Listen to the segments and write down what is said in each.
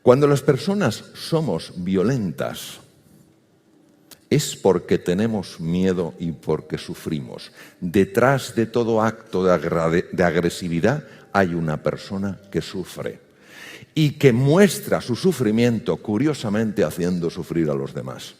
Cuando las personas somos violentas, es porque tenemos miedo y porque sufrimos. Detrás de todo acto de agresividad hay una persona que sufre y que muestra su sufrimiento, curiosamente, haciendo sufrir a los demás.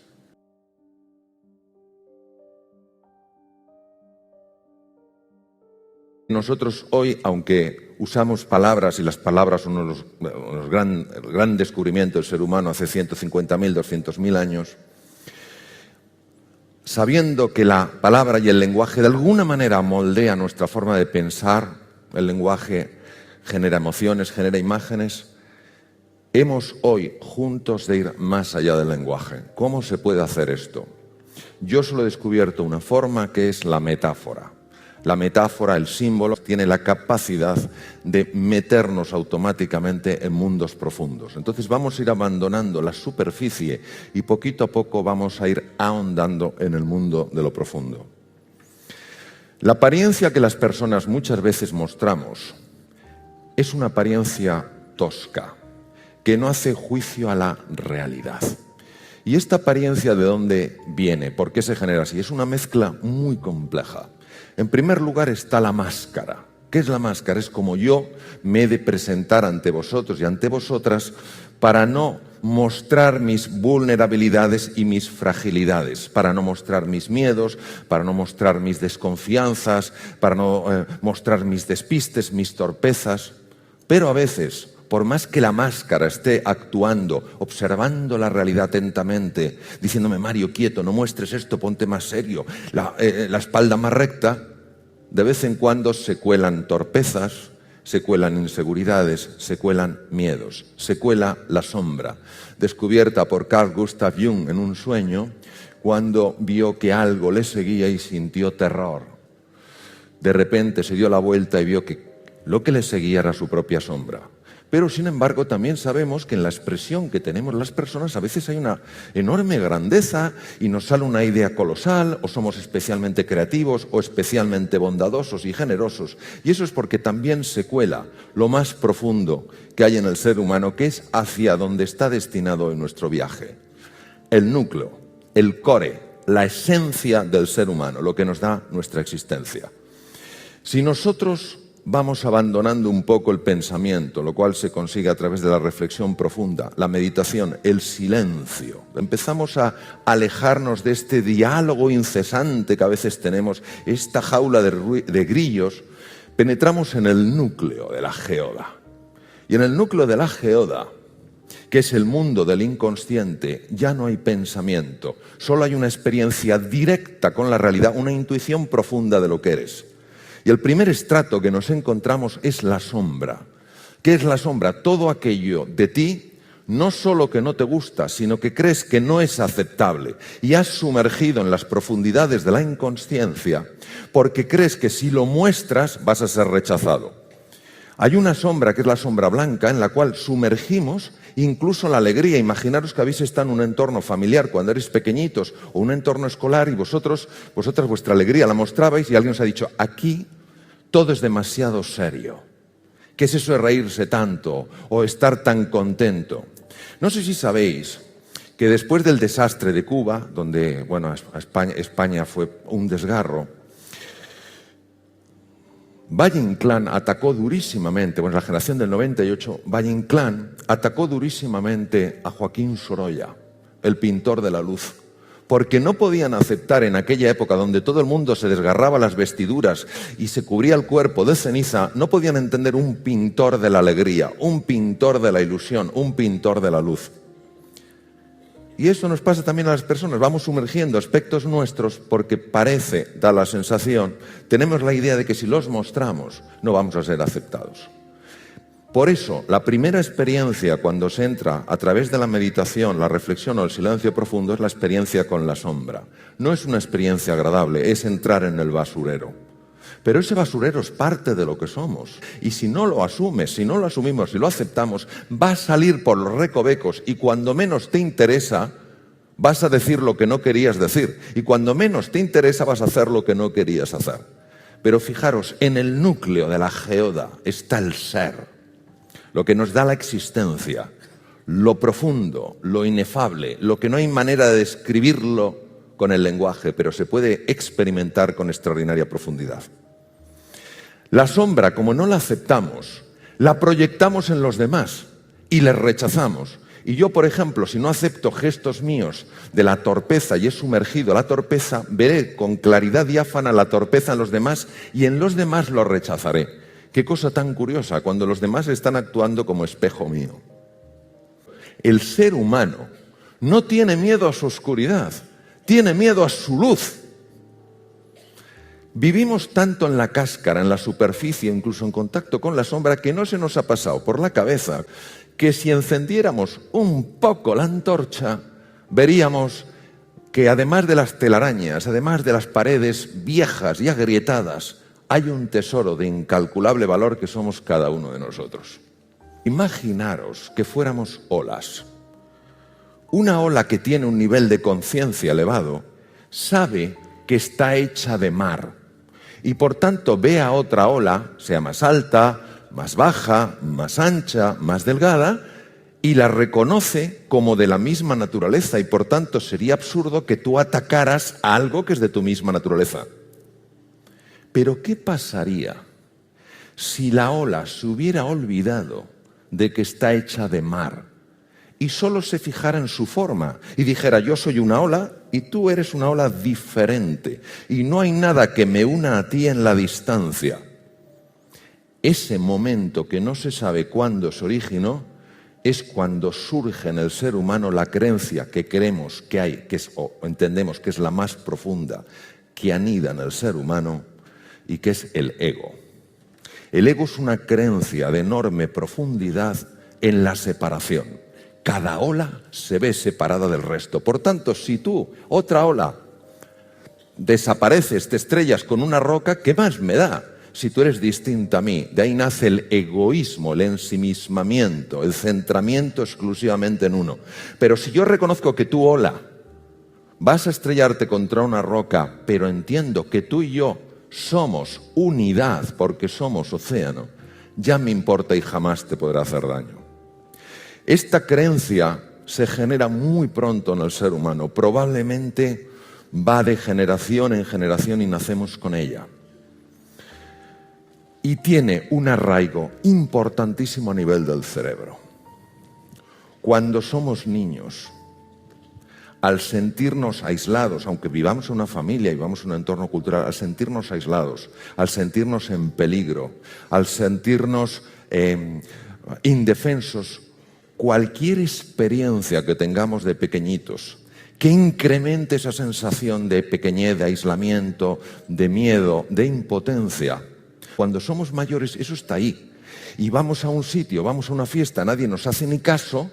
Nosotros hoy, aunque usamos palabras, y las palabras son el gran descubrimiento del ser humano hace 150.000, 200.000 años, sabiendo que la palabra y el lenguaje de alguna manera moldea nuestra forma de pensar, el lenguaje genera emociones, genera imágenes, hemos hoy juntos de ir más allá del lenguaje. ¿Cómo se puede hacer esto? Yo solo he descubierto una forma que es la metáfora. La metáfora, el símbolo, tiene la capacidad de meternos automáticamente en mundos profundos. Entonces vamos a ir abandonando la superficie y poquito a poco vamos a ir ahondando en el mundo de lo profundo. La apariencia que las personas muchas veces mostramos es una apariencia tosca, que no hace juicio a la realidad. ¿Y esta apariencia de dónde viene? ¿Por qué se genera así? Es una mezcla muy compleja. En primer lugar está la máscara. ¿Qué es la máscara? Es como yo me he de presentar ante vosotros y ante vosotras para no mostrar mis vulnerabilidades y mis fragilidades, para no mostrar mis miedos, para no mostrar mis desconfianzas, para no mostrar mis despistes, mis torpezas. Pero a veces, por más que la máscara esté actuando, observando la realidad atentamente, diciéndome, Mario, quieto, no muestres esto, ponte más serio, la espalda más recta, de vez en cuando se cuelan torpezas, se cuelan inseguridades, se cuelan miedos, se cuela la sombra, descubierta por Carl Gustav Jung en un sueño, cuando vio que algo le seguía y sintió terror. De repente se dio la vuelta y vio que lo que le seguía era su propia sombra. Pero, sin embargo, también sabemos que en la expresión que tenemos las personas a veces hay una enorme grandeza y nos sale una idea colosal, o somos especialmente creativos o especialmente bondadosos y generosos. Y eso es porque también se cuela lo más profundo que hay en el ser humano, que es hacia donde está destinado en nuestro viaje. El núcleo, el core, la esencia del ser humano, lo que nos da nuestra existencia. Si nosotros vamos abandonando un poco el pensamiento, lo cual se consigue a través de la reflexión profunda, la meditación, el silencio. Empezamos a alejarnos de este diálogo incesante que a veces tenemos, esta jaula de grillos, penetramos en el núcleo de la geoda. Y en el núcleo de la geoda, que es el mundo del inconsciente, ya no hay pensamiento, solo hay una experiencia directa con la realidad, una intuición profunda de lo que eres. Y el primer estrato que nos encontramos es la sombra. ¿Qué es la sombra? Todo aquello de ti, no solo que no te gusta, sino que crees que no es aceptable y has sumergido en las profundidades de la inconsciencia porque crees que si lo muestras vas a ser rechazado. Hay una sombra que es la sombra blanca en la cual sumergimos incluso la alegría. Imaginaros que habéis estado en un entorno familiar cuando erais pequeñitos o un entorno escolar y vosotras vuestra alegría la mostrabais y alguien os ha dicho, aquí todo es demasiado serio. ¿Qué es eso de reírse tanto o estar tan contento? No sé si sabéis que después del desastre de Cuba, donde España fue un desgarro, Valle Inclán atacó durísimamente, la generación del 98, Valle Inclán atacó durísimamente a Joaquín Sorolla, el pintor de la luz, porque no podían aceptar en aquella época donde todo el mundo se desgarraba las vestiduras y se cubría el cuerpo de ceniza, no podían entender un pintor de la alegría, un pintor de la ilusión, un pintor de la luz. Y eso nos pasa también a las personas, vamos sumergiendo aspectos nuestros porque parece, da la sensación, tenemos la idea de que si los mostramos no vamos a ser aceptados. Por eso, la primera experiencia cuando se entra a través de la meditación, la reflexión o el silencio profundo es la experiencia con la sombra. No es una experiencia agradable, es entrar en el basurero. Pero ese basurero es parte de lo que somos. Y si no lo asumes, si no lo asumimos, si lo aceptamos, va a salir por los recovecos y cuando menos te interesa, vas a decir lo que no querías decir. Y cuando menos te interesa, vas a hacer lo que no querías hacer. Pero fijaros, en el núcleo de la geoda está el ser, lo que nos da la existencia, lo profundo, lo inefable, lo que no hay manera de describirlo con el lenguaje, pero se puede experimentar con extraordinaria profundidad. La sombra, como no la aceptamos, la proyectamos en los demás y les rechazamos. Y yo, por ejemplo, si no acepto gestos míos de la torpeza y he sumergido la torpeza, veré con claridad diáfana la torpeza en los demás y en los demás lo rechazaré. Qué cosa tan curiosa, cuando los demás están actuando como espejo mío. El ser humano no tiene miedo a su oscuridad, tiene miedo a su luz. Vivimos tanto en la cáscara, en la superficie, incluso en contacto con la sombra, que no se nos ha pasado por la cabeza que si encendiéramos un poco la antorcha, veríamos que además de las telarañas, además de las paredes viejas y agrietadas, hay un tesoro de incalculable valor que somos cada uno de nosotros. Imaginaros que fuéramos olas. Una ola que tiene un nivel de conciencia elevado sabe que está hecha de mar y por tanto ve a otra ola, sea más alta, más baja, más ancha, más delgada, y la reconoce como de la misma naturaleza y por tanto sería absurdo que tú atacaras a algo que es de tu misma naturaleza. Pero ¿qué pasaría si la ola se hubiera olvidado de que está hecha de mar y solo se fijara en su forma y dijera: yo soy una ola y tú eres una ola diferente y no hay nada que me una a ti en la distancia? Ese momento que no se sabe cuándo se originó es cuando surge en el ser humano la creencia que creemos que hay, o entendemos que es la más profunda, que anida en el ser humano, y que es el ego. El ego es una creencia de enorme profundidad en la separación. Cada ola se ve separada del resto. Por tanto, si tú, otra ola, desapareces, te estrellas con una roca, ¿qué más me da si tú eres distinta a mí? De ahí nace el egoísmo, el ensimismamiento, el centramiento exclusivamente en uno. Pero si yo reconozco que tú, ola, vas a estrellarte contra una roca, pero entiendo que tú y yo somos unidad porque somos océano, ya me importa y jamás te podrá hacer daño. Esta creencia se genera muy pronto en el ser humano, probablemente va de generación en generación y nacemos con ella. Y tiene un arraigo importantísimo a nivel del cerebro. Cuando somos niños, al sentirnos aislados, aunque vivamos en una familia y vivamos en un entorno cultural, al sentirnos aislados, al sentirnos en peligro, al sentirnos indefensos, cualquier experiencia que tengamos de pequeñitos, que incremente esa sensación de pequeñez, de aislamiento, de miedo, de impotencia, cuando somos mayores eso está ahí. Y vamos a un sitio, vamos a una fiesta, nadie nos hace ni caso,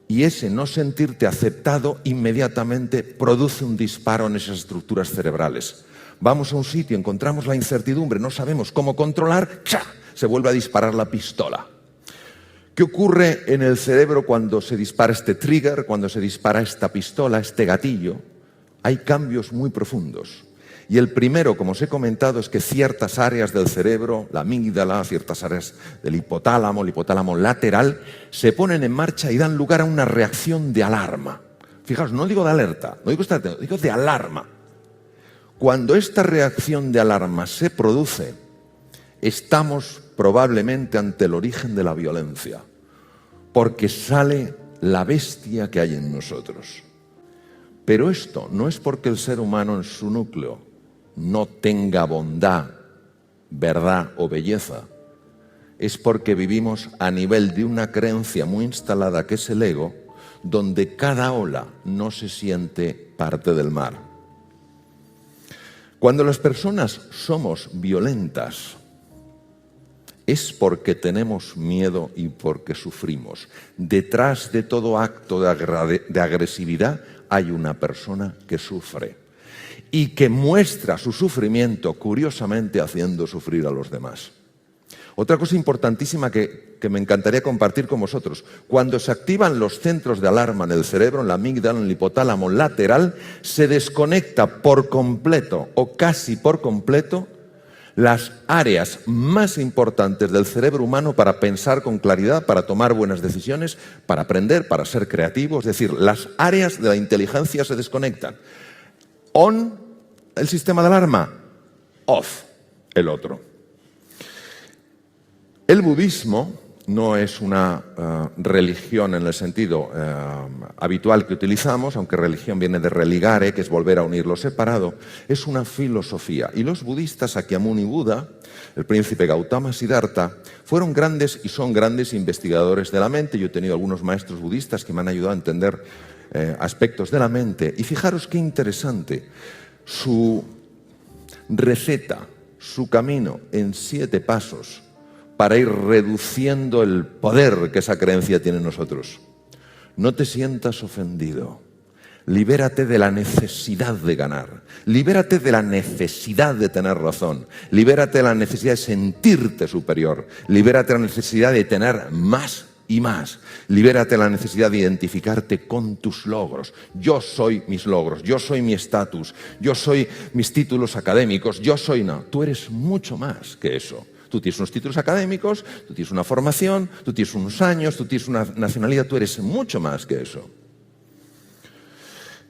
y ese no sentirte aceptado inmediatamente produce un disparo en esas estructuras cerebrales. Vamos a un sitio, encontramos la incertidumbre, no sabemos cómo controlar, ¡cha!, se vuelve a disparar la pistola. ¿Qué ocurre en el cerebro cuando se dispara este trigger, cuando se dispara esta pistola, este gatillo? Hay cambios muy profundos. Y el primero, como os he comentado, es que ciertas áreas del cerebro, la amígdala, ciertas áreas del hipotálamo, el hipotálamo lateral, se ponen en marcha y dan lugar a una reacción de alarma. Fijaos, no digo de alerta, no digo estratégico, digo de alarma. Cuando esta reacción de alarma se produce, estamos probablemente ante el origen de la violencia, porque sale la bestia que hay en nosotros. Pero esto no es porque el ser humano en su núcleo no tenga bondad, verdad o belleza. Es porque vivimos a nivel de una creencia muy instalada que es el ego, donde cada ola no se siente parte del mar. Cuando las personas somos violentas, es porque tenemos miedo y porque sufrimos. Detrás de todo acto de agresividad hay una persona que sufre y que muestra su sufrimiento, curiosamente, haciendo sufrir a los demás. Otra cosa importantísima que me encantaría compartir con vosotros: cuando se activan los centros de alarma en el cerebro, en la amígdala, en el hipotálamo lateral, se desconecta por completo o casi por completo las áreas más importantes del cerebro humano para pensar con claridad, para tomar buenas decisiones, para aprender, para ser creativo. Es decir, las áreas de la inteligencia se desconectan. On, el sistema de alarma. Off, el otro. El budismo no es una religión en el sentido habitual que utilizamos, aunque religión viene de religare, que es volver a unir lo separado. Es una filosofía. Y los budistas, Sakyamuni Buda, el príncipe Gautama Siddhartha, fueron grandes y son grandes investigadores de la mente. Yo he tenido algunos maestros budistas que me han ayudado a entender aspectos de la mente. Y fijaros qué interesante. Su receta, su camino en 7 pasos para ir reduciendo el poder que esa creencia tiene en nosotros. No te sientas ofendido. Libérate de la necesidad de ganar. Libérate de la necesidad de tener razón. Libérate de la necesidad de sentirte superior. Libérate de la necesidad de tener más y más. Libérate de la necesidad de identificarte con tus logros. Yo soy mis logros, yo soy mi estatus, yo soy mis títulos académicos, yo soy no. Tú eres mucho más que eso. Tú tienes unos títulos académicos, tú tienes una formación, tú tienes unos años, tú tienes una nacionalidad, tú eres mucho más que eso.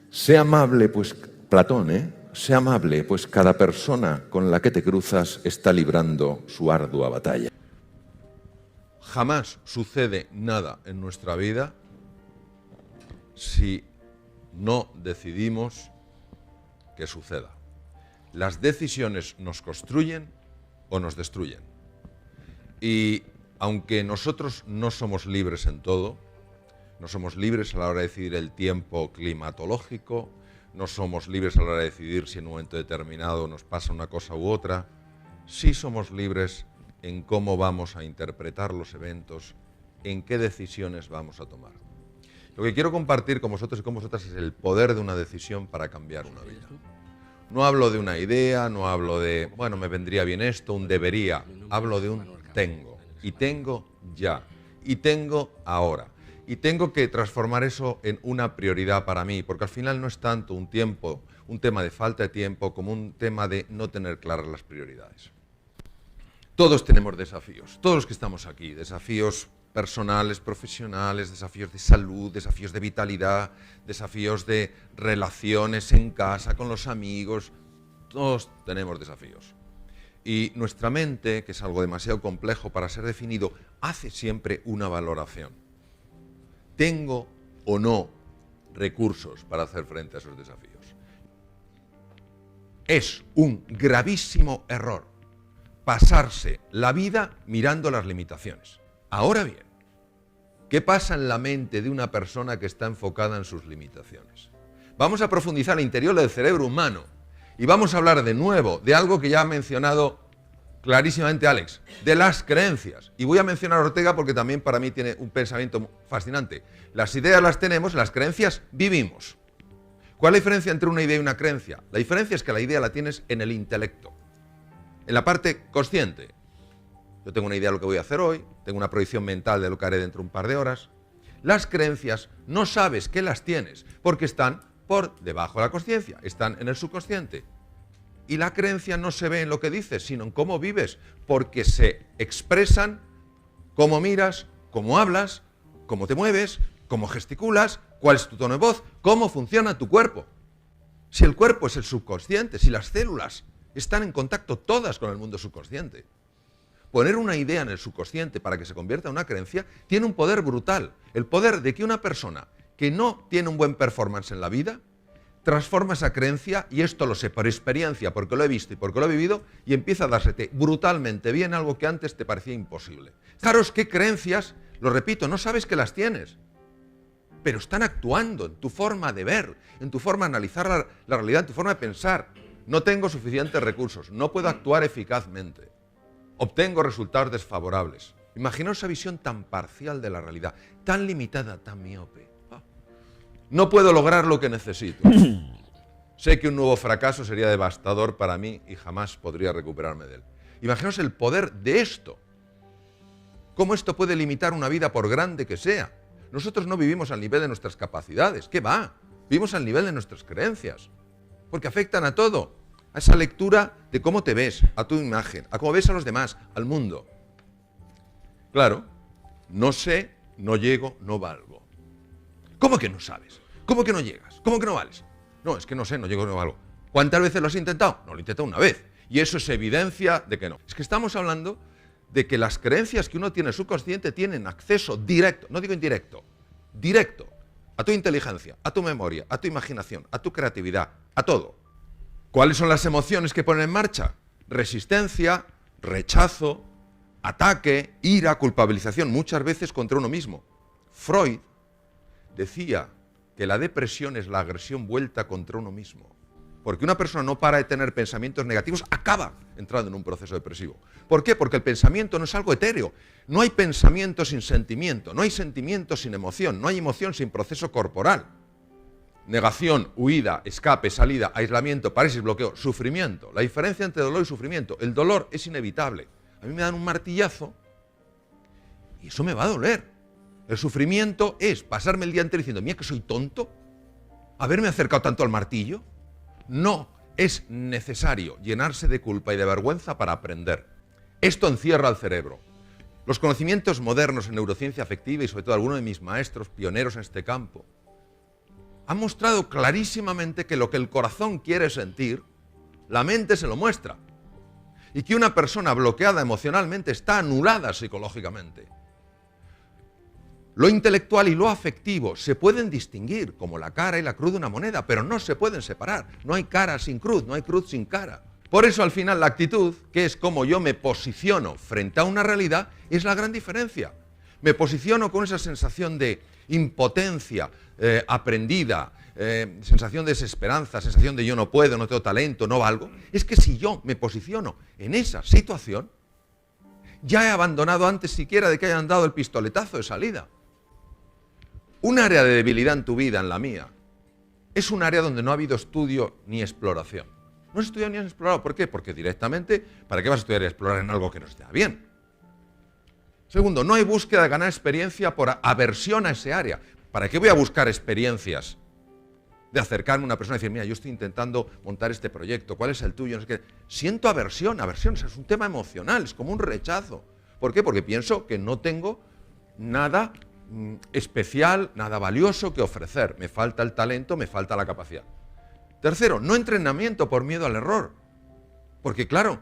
Sé amable, pues, Platón, sé amable, pues cada persona con la que te cruzas está librando su ardua batalla. Jamás sucede nada en nuestra vida si no decidimos que suceda. Las decisiones nos construyen o nos destruyen. Y aunque nosotros no somos libres en todo, no somos libres a la hora de decidir el tiempo climatológico, no somos libres a la hora de decidir si en un momento determinado nos pasa una cosa u otra, sí somos libres en cómo vamos a interpretar los eventos, en qué decisiones vamos a tomar. Lo que quiero compartir con vosotros y con vosotras es el poder de una decisión para cambiar una vida. No hablo de una idea, no hablo de, bueno, me vendría bien esto, un debería. Hablo de un tengo. Y tengo ya. Y tengo ahora. Y tengo que transformar eso en una prioridad para mí, porque al final no es tanto un tema de falta de tiempo, como un tema de no tener claras las prioridades. Todos tenemos desafíos, todos los que estamos aquí, desafíos personales, profesionales, desafíos de salud, desafíos de vitalidad, desafíos de relaciones en casa, con los amigos, todos tenemos desafíos. Y nuestra mente, que es algo demasiado complejo para ser definido, hace siempre una valoración. ¿Tengo o no recursos para hacer frente a esos desafíos? Es un gravísimo error pasarse la vida mirando las limitaciones. Ahora bien, ¿qué pasa en la mente de una persona que está enfocada en sus limitaciones? Vamos a profundizar al interior del cerebro humano y vamos a hablar de nuevo de algo que ya ha mencionado clarísimamente Alex, de las creencias. Y voy a mencionar a Ortega porque también para mí tiene un pensamiento fascinante. Las ideas las tenemos, las creencias vivimos. ¿Cuál es la diferencia entre una idea y una creencia? La diferencia es que la idea la tienes en el intelecto, en la parte consciente. Yo tengo una idea de lo que voy a hacer hoy, tengo una proyección mental de lo que haré dentro de un par de horas. Las creencias no sabes que las tienes porque están por debajo de la consciencia, están en el subconsciente. Y la creencia no se ve en lo que dices, sino en cómo vives, porque se expresan cómo miras, cómo hablas, cómo te mueves, cómo gesticulas, cuál es tu tono de voz, cómo funciona tu cuerpo. Si el cuerpo es el subconsciente, si las células están en contacto todas con el mundo subconsciente, poner una idea en el subconsciente para que se convierta en una creencia tiene un poder brutal. El poder de que una persona que no tiene un buen performance en la vida transforma esa creencia, y esto lo sé por experiencia, porque lo he visto y porque lo he vivido, y empieza a dársete brutalmente bien algo que antes te parecía imposible. Fijaros qué creencias, lo repito, no sabes que las tienes, pero están actuando en tu forma de ver, en tu forma de analizar la realidad, en tu forma de pensar. No tengo suficientes recursos, no puedo actuar eficazmente, obtengo resultados desfavorables. Imaginaos esa visión tan parcial de la realidad, tan limitada, tan miope. No puedo lograr lo que necesito. Sé que un nuevo fracaso sería devastador para mí y jamás podría recuperarme de él. Imaginaos el poder de esto. Cómo esto puede limitar una vida por grande que sea. Nosotros no vivimos al nivel de nuestras capacidades. ¿Qué va? Vivimos al nivel de nuestras creencias. Porque afectan a todo. a esa lectura de cómo te ves, a tu imagen, a cómo ves a los demás, al mundo. Claro, no sé, no llego, no valgo. ¿Cómo que no sabes? ¿Cómo que no llegas? ¿Cómo que no vales? No, es que no sé, no llego, no valgo. ¿Cuántas veces lo has intentado? No, lo he intentado una vez. Y eso es evidencia de que no. Es que estamos hablando de que las creencias que uno tiene en su subconsciente tienen acceso directo, no digo indirecto, directo, a tu inteligencia, a tu memoria, a tu imaginación, a tu creatividad, a todo. ¿Cuáles son las emociones que ponen en marcha? Resistencia, rechazo, ataque, ira, culpabilización, muchas veces contra uno mismo. Freud decía que la depresión es la agresión vuelta contra uno mismo. Porque una persona no para de tener pensamientos negativos, acaba entrando en un proceso depresivo. ¿Por qué? Porque el pensamiento no es algo etéreo. No hay pensamiento sin sentimiento, no hay sentimiento sin emoción, no hay emoción sin proceso corporal. Negación, huida, escape, salida, aislamiento, parálisis, bloqueo, sufrimiento. La diferencia entre dolor y sufrimiento. El dolor es inevitable. A mí me dan un martillazo y eso me va a doler. El sufrimiento es pasarme el día entero diciendo, mira que soy tonto, haberme acercado tanto al martillo. No es necesario llenarse de culpa y de vergüenza para aprender. Esto encierra al cerebro. Los conocimientos modernos en neurociencia afectiva y sobre todo algunos de mis maestros pioneros en este campo han mostrado clarísimamente que lo que el corazón quiere sentir, la mente se lo muestra. Y que una persona bloqueada emocionalmente está anulada psicológicamente. Lo intelectual y lo afectivo se pueden distinguir como la cara y la cruz de una moneda, pero no se pueden separar. No hay cara sin cruz, no hay cruz sin cara. Por eso al final la actitud, que es como yo me posiciono frente a una realidad, es la gran diferencia. Me posiciono con esa sensación de impotencia aprendida, sensación de desesperanza, sensación de yo no puedo, no tengo talento, no valgo. Es que si yo me posiciono en esa situación, ya he abandonado antes siquiera de que hayan dado el pistoletazo de salida. Un área de debilidad en tu vida, en la mía, es un área donde no ha habido estudio ni exploración. No has estudiado ni has explorado. ¿Por qué? Porque directamente, ¿para qué vas a estudiar y explorar en algo que no esté bien? Segundo, no hay búsqueda de ganar experiencia por aversión a ese área. ¿Para qué voy a buscar experiencias de acercarme a una persona y decir, mira, yo estoy intentando montar este proyecto, ¿cuál es el tuyo? No sé qué. Siento aversión, es un tema emocional, es como un rechazo. ¿Por qué? Porque pienso que no tengo nada especial, nada valioso que ofrecer. Me falta el talento, me falta la capacidad. Tercero, no entrenamiento por miedo al error. Porque claro,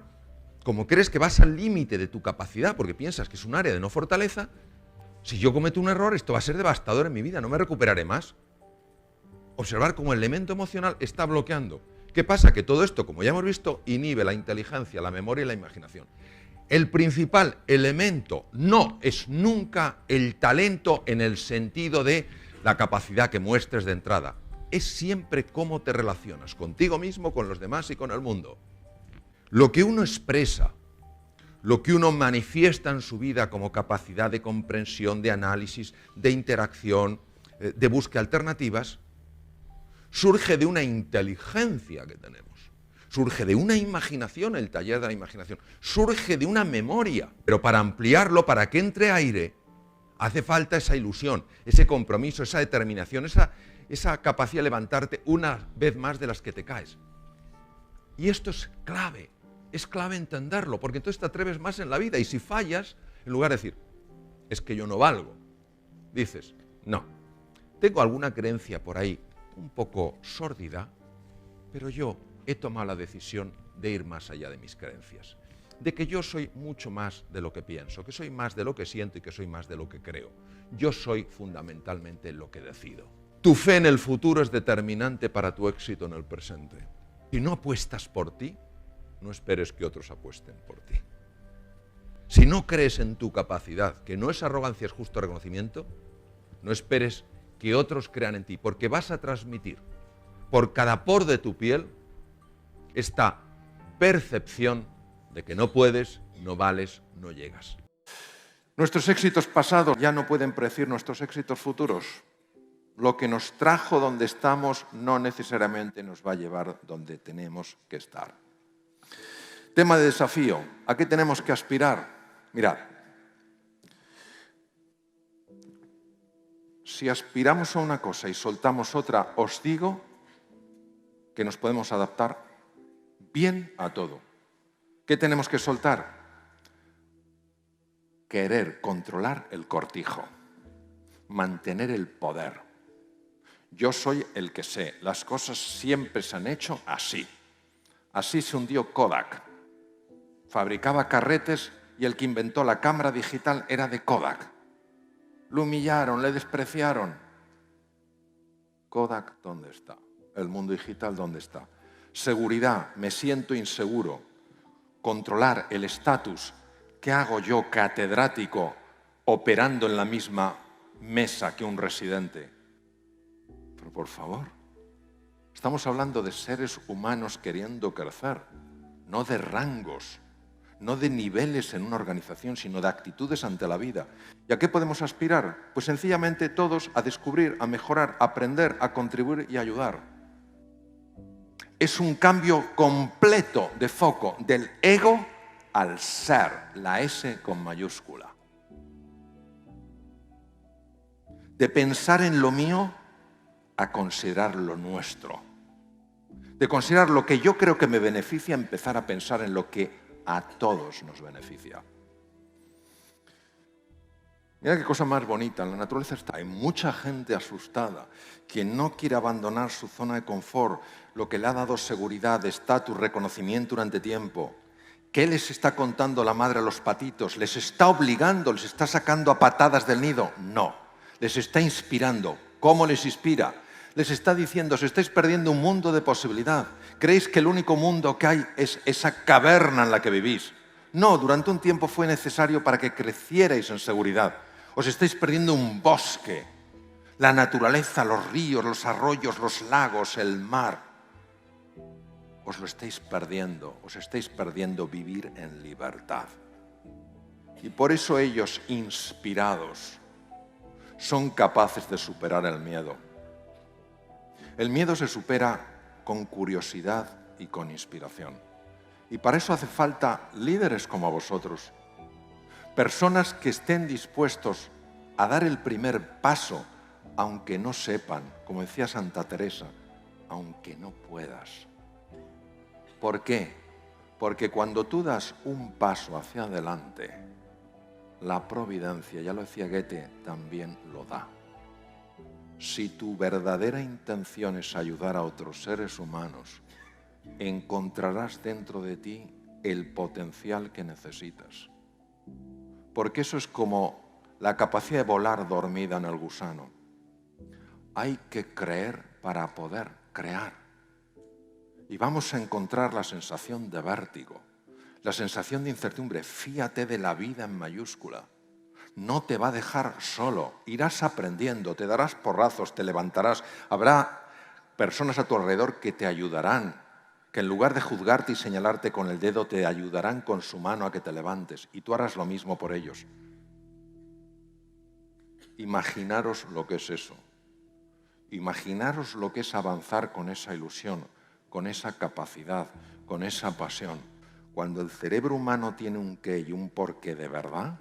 como crees que vas al límite de tu capacidad, porque piensas que es un área de no fortaleza, si yo cometo un error, esto va a ser devastador en mi vida, no me recuperaré más. Observar cómo el elemento emocional está bloqueando. ¿Qué pasa? Que todo esto, como ya hemos visto, inhibe la inteligencia, la memoria y la imaginación. El principal elemento no es nunca el talento en el sentido de la capacidad que muestres de entrada. Es siempre cómo te relacionas contigo mismo, con los demás y con el mundo. Lo que uno expresa, lo que uno manifiesta en su vida como capacidad de comprensión, de análisis, de interacción, de búsqueda de alternativas, surge de una inteligencia que tenemos. Surge de una imaginación, el taller de la imaginación. Surge de una memoria. Pero para ampliarlo, para que entre aire, hace falta esa ilusión, ese compromiso, esa determinación, esa capacidad de levantarte una vez más de las que te caes. Y esto es clave entenderlo, porque entonces te atreves más en la vida. Y si fallas, en lugar de decir, es que yo no valgo, dices, no, tengo alguna creencia por ahí un poco sórdida, pero yo he tomado la decisión de ir más allá de mis creencias, de que yo soy mucho más de lo que pienso, que soy más de lo que siento y que soy más de lo que creo. Yo soy fundamentalmente lo que decido. Tu fe en el futuro es determinante para tu éxito en el presente. Si no apuestas por ti, no esperes que otros apuesten por ti. Si no crees en tu capacidad, que no es arrogancia, es justo reconocimiento, no esperes que otros crean en ti, porque vas a transmitir por cada poro de tu piel esta percepción de que no puedes, no vales, no llegas. Nuestros éxitos pasados ya no pueden predecir nuestros éxitos futuros. Lo que nos trajo donde estamos no necesariamente nos va a llevar donde tenemos que estar. Tema de desafío. ¿A qué tenemos que aspirar? Mirad, si aspiramos a una cosa y soltamos otra, os digo que nos podemos adaptar bien a todo. ¿Qué tenemos que soltar? Querer controlar el cortijo, mantener el poder. Yo soy el que sé, las cosas siempre se han hecho así. Así se hundió Kodak. Fabricaba carretes y el que inventó la cámara digital era de Kodak. Lo humillaron, le despreciaron. Kodak, ¿dónde está? El mundo digital, ¿dónde está? Seguridad, me siento inseguro. Controlar el estatus. ¿Qué hago yo, catedrático, operando en la misma mesa que un residente? Pero por favor, estamos hablando de seres humanos queriendo crecer, no de rangos, no de niveles en una organización, sino de actitudes ante la vida. ¿Y a qué podemos aspirar? Pues sencillamente todos a descubrir, a mejorar, a aprender, a contribuir y a ayudar. Es un cambio completo de foco del ego al ser, la S con mayúscula. De pensar en lo mío a considerar lo nuestro. De considerar lo que yo creo que me beneficia, empezar a pensar en lo que a todos nos beneficia. Mira qué cosa más bonita, en la naturaleza está. Hay mucha gente asustada que no quiere abandonar su zona de confort, lo que le ha dado seguridad, estatus, reconocimiento durante tiempo. ¿Qué les está contando la madre a los patitos? ¿Les está obligando, les está sacando a patadas del nido? No, les está inspirando. ¿Cómo les inspira? Les está diciendo, os estáis perdiendo un mundo de posibilidad. ¿Creéis que el único mundo que hay es esa caverna en la que vivís? No, durante un tiempo fue necesario para que crecierais en seguridad. Os estáis perdiendo un bosque, la naturaleza, los ríos, los arroyos, los lagos, el mar. Os lo estáis perdiendo vivir en libertad. Y por eso ellos, inspirados, son capaces de superar el miedo. El miedo se supera con curiosidad y con inspiración. Y para eso hace falta líderes como vosotros. Personas que estén dispuestos a dar el primer paso, aunque no sepan, como decía Santa Teresa, aunque no puedas. ¿Por qué? Porque cuando tú das un paso hacia adelante, la providencia, ya lo decía Goethe, también lo da. Si tu verdadera intención es ayudar a otros seres humanos, encontrarás dentro de ti el potencial que necesitas. Porque eso es como la capacidad de volar dormida en el gusano. Hay que creer para poder crear. Y vamos a encontrar la sensación de vértigo, la sensación de incertidumbre. Fíate de la vida en mayúscula. No te va a dejar solo. Irás aprendiendo, te darás porrazos, te levantarás. Habrá personas a tu alrededor que te ayudarán, que en lugar de juzgarte y señalarte con el dedo, te ayudarán con su mano a que te levantes. Y tú harás lo mismo por ellos. Imaginaros lo que es eso. Imaginaros lo que es avanzar con esa ilusión, con esa capacidad, con esa pasión. Cuando el cerebro humano tiene un qué y un porqué de verdad,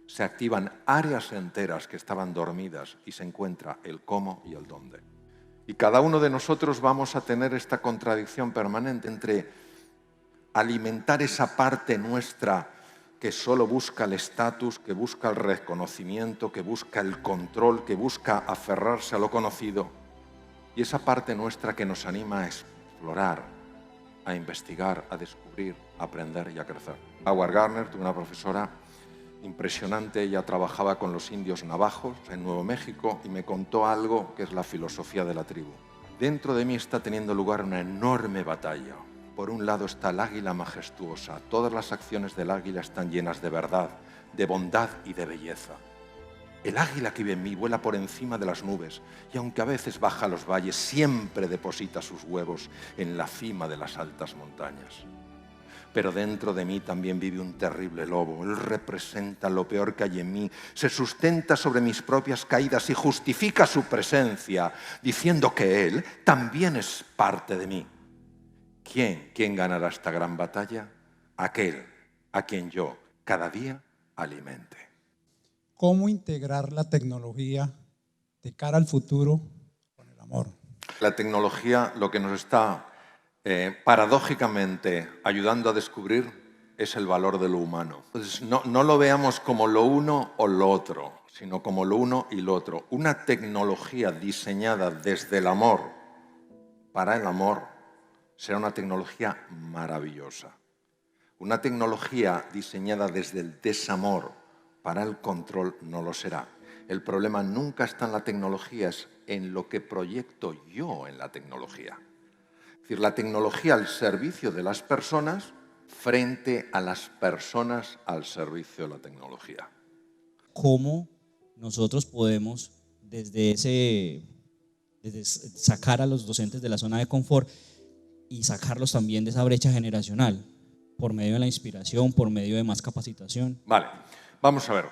se activan áreas enteras que estaban dormidas y se encuentra el cómo y el dónde. Y cada uno de nosotros vamos a tener esta contradicción permanente entre alimentar esa parte nuestra que solo busca el estatus, que busca el reconocimiento, que busca el control, que busca aferrarse a lo conocido, y esa parte nuestra que nos anima a explorar, a investigar, a descubrir, a aprender y a crecer. Howard Gardner, tuve una profesora impresionante, ella trabajaba con los indios navajos en Nuevo México y me contó algo que es la filosofía de la tribu. Dentro de mí está teniendo lugar una enorme batalla. Por un lado está el águila majestuosa. Todas las acciones del águila están llenas de verdad, de bondad y de belleza. El águila que vive en mí vuela por encima de las nubes y aunque a veces baja a los valles, siempre deposita sus huevos en la cima de las altas montañas. Pero dentro de mí también vive un terrible lobo. Él representa lo peor que hay en mí, se sustenta sobre mis propias caídas y justifica su presencia diciendo que él también es parte de mí. ¿Quién ganará esta gran batalla? Aquel a quien yo cada día alimente. ¿Cómo integrar la tecnología de cara al futuro con el amor? La tecnología lo que nos está paradójicamente, ayudando a descubrir, es el valor de lo humano. Entonces, no lo veamos como lo uno o lo otro, sino como lo uno y lo otro. Una tecnología diseñada desde el amor, para el amor, será una tecnología maravillosa. Una tecnología diseñada desde el desamor, para el control, no lo será. El problema nunca está en la tecnología, es en lo que proyecto yo en la tecnología. Es decir, la tecnología al servicio de las personas frente a las personas al servicio de la tecnología. ¿Cómo nosotros podemos desde sacar a los docentes de la zona de confort y sacarlos también de esa brecha generacional por medio de la inspiración, por medio de más capacitación? Vale, vamos a ver.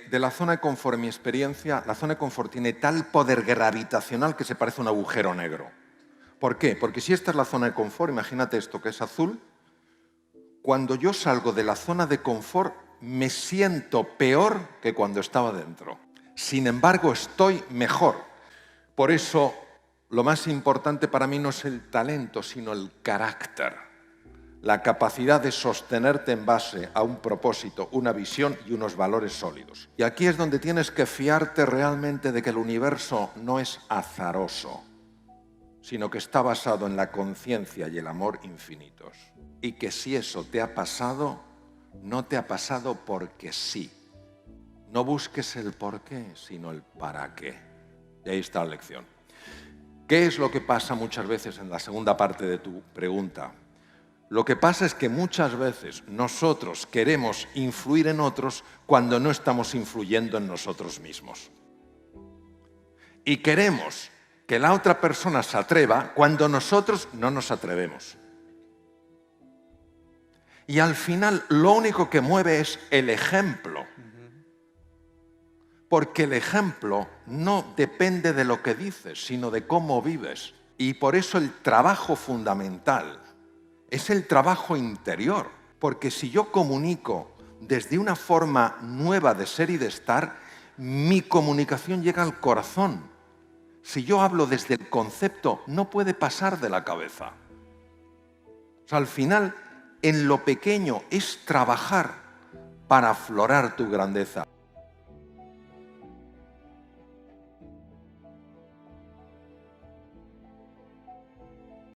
De la zona de confort, en mi experiencia, la zona de confort tiene tal poder gravitacional que se parece a un agujero negro. ¿Por qué? Porque si esta es la zona de confort, imagínate esto que es azul. Cuando yo salgo de la zona de confort, me siento peor que cuando estaba dentro. Sin embargo, estoy mejor. Por eso, lo más importante para mí no es el talento, sino el carácter. La capacidad de sostenerte en base a un propósito, una visión y unos valores sólidos. Y aquí es donde tienes que fiarte realmente de que el universo no es azaroso, sino que está basado en la conciencia y el amor infinitos. Y que si eso te ha pasado, no te ha pasado porque sí. No busques el por qué, sino el para qué. Y ahí está la lección. ¿Qué es lo que pasa muchas veces en la segunda parte de tu pregunta? Lo que pasa es que muchas veces nosotros queremos influir en otros cuando no estamos influyendo en nosotros mismos. Y queremos que la otra persona se atreva cuando nosotros no nos atrevemos. Y al final lo único que mueve es el ejemplo. Porque el ejemplo no depende de lo que dices, sino de cómo vives. Y por eso el trabajo fundamental es el trabajo interior. Porque si yo comunico desde una forma nueva de ser y de estar, mi comunicación llega al corazón. Si yo hablo desde el concepto, no puede pasar de la cabeza. O sea, al final, en lo pequeño es trabajar para aflorar tu grandeza.